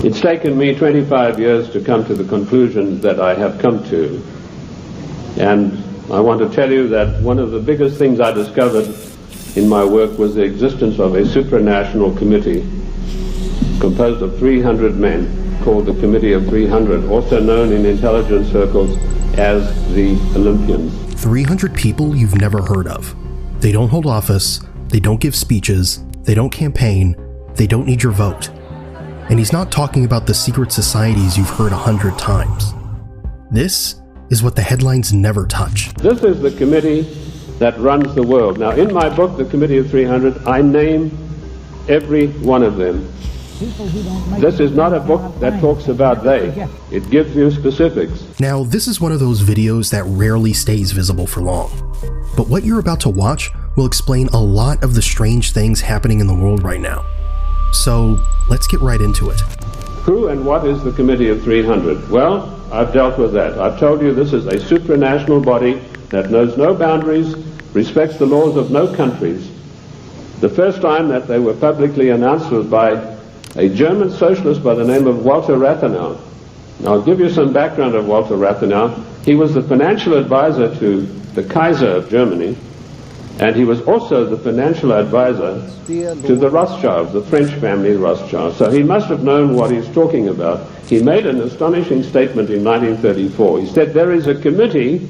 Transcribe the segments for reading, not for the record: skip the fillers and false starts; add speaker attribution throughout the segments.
Speaker 1: It's taken me 25 years to come to the conclusions that I have come to. And I want to tell you that one of the biggest things I discovered in my work was the existence of a supranational committee composed of 300 men called the Committee of 300, also known in intelligence circles as the Olympians.
Speaker 2: 300 people you've never heard of. They don't hold office, they don't give speeches, they don't campaign, they don't need your vote. And he's not talking about the secret societies you've heard 100 times. This is what the headlines never touch.
Speaker 1: This is the committee that runs the world. Now, in my book, The Committee of 300, I name every one of them. This is not a book that talks about they. It gives you specifics.
Speaker 2: Now, this is one of those videos that rarely stays visible for long. But what you're about to watch will explain a lot of the strange things happening in the world right now. So, let's get right into it.
Speaker 1: Who and what is the Committee of 300? Well, I've dealt with that. I've told you this is a supranational body that knows no boundaries, respects the laws of no countries. The first time that they were publicly announced was by a German socialist by the name of Walter Rathenau. Now, I'll give you some background of Walter Rathenau. He was the financial advisor to the Kaiser of Germany, and he was also the financial advisor to the Rothschilds, the French family Rothschild. So he must have known what he's talking about. He made an astonishing statement in 1934. He said, there is a committee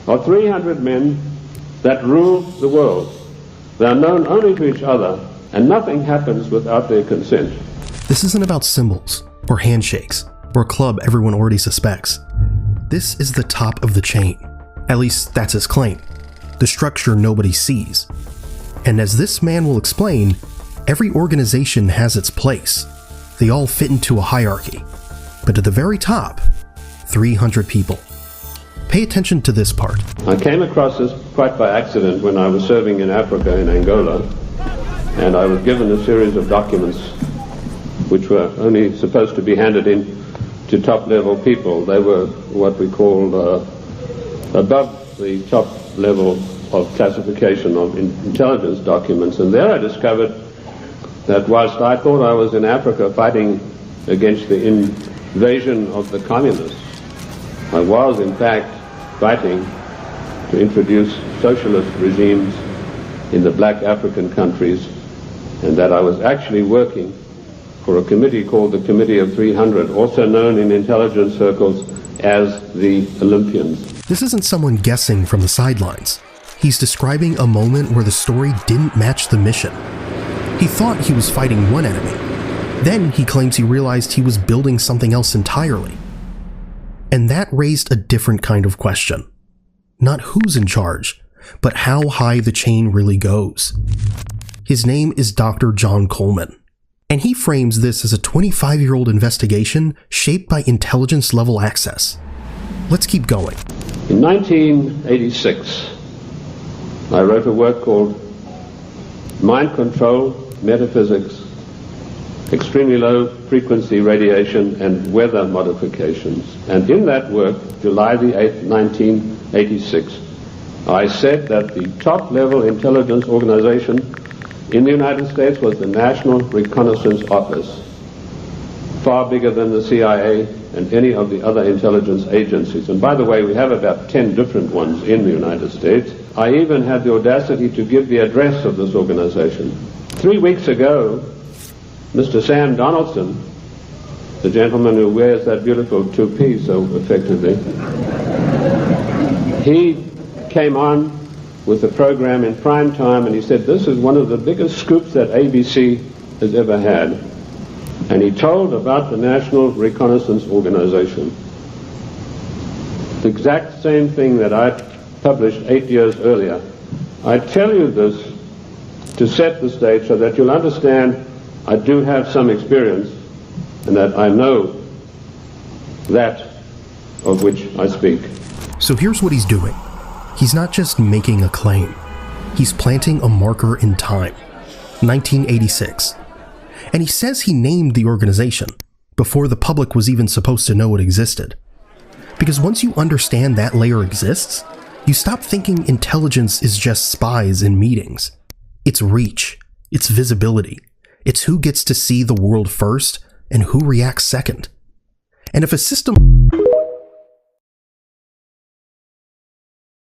Speaker 1: of 300 men that rule the world. They are known only to each other, and nothing happens without their consent.
Speaker 2: This isn't about symbols, or handshakes, or a club everyone already suspects. This is the top of the chain. At least that's his claim. The structure nobody sees. And as this man will explain, every organization has its place. They all fit into a hierarchy. But at the very top, 300 people. Pay attention to this part.
Speaker 1: I came across this quite by accident when I was serving in Africa, in Angola, and I was given a series of documents which were only supposed to be handed in to top-level people. They were what we called above the top level of classification of intelligence documents. And there I discovered that whilst I thought I was in Africa fighting against the invasion of the communists, I was in fact fighting to introduce socialist regimes in the black African countries, and that I was actually working for a committee called the Committee of 300, also known in intelligence circles as the Olympians.
Speaker 2: This isn't someone guessing from the sidelines. He's describing a moment where the story didn't match the mission. He thought he was fighting one enemy. Then he claims he realized he was building something else entirely. And that raised a different kind of question. Not who's in charge, but how high the chain really goes. His name is Dr. John Coleman, and he frames this as a 25-year-old investigation shaped by intelligence-level access. Let's keep going.
Speaker 1: In 1986, I wrote a work called Mind Control, Metaphysics, Extremely Low Frequency Radiation and Weather Modifications. And in that work, July the 8th, 1986, I said that the top-level intelligence organization in the United States was the National Reconnaissance Office, far bigger than the CIA and any of the other intelligence agencies. And by the way, we have about 10 different ones in the United States. I even had the audacity to give the address of this organization. 3 weeks ago, Mr. Sam Donaldson, the gentleman who wears that beautiful toupee so effectively, he came on with a program in prime time, and he said, this is one of the biggest scoops that ABC has ever had. And he told about the National Reconnaissance Organization. The exact same thing that I published 8 years earlier. I tell you this to set the stage so that you'll understand I do have some experience and that I know that of which I speak.
Speaker 2: So here's what he's doing. He's not just making a claim. He's planting a marker in time. 1986. And he says he named the organization before the public was even supposed to know it existed. Because once you understand that layer exists, you stop thinking intelligence is just spies in meetings. It's reach. It's visibility. It's who gets to see the world first and who reacts second. And if a system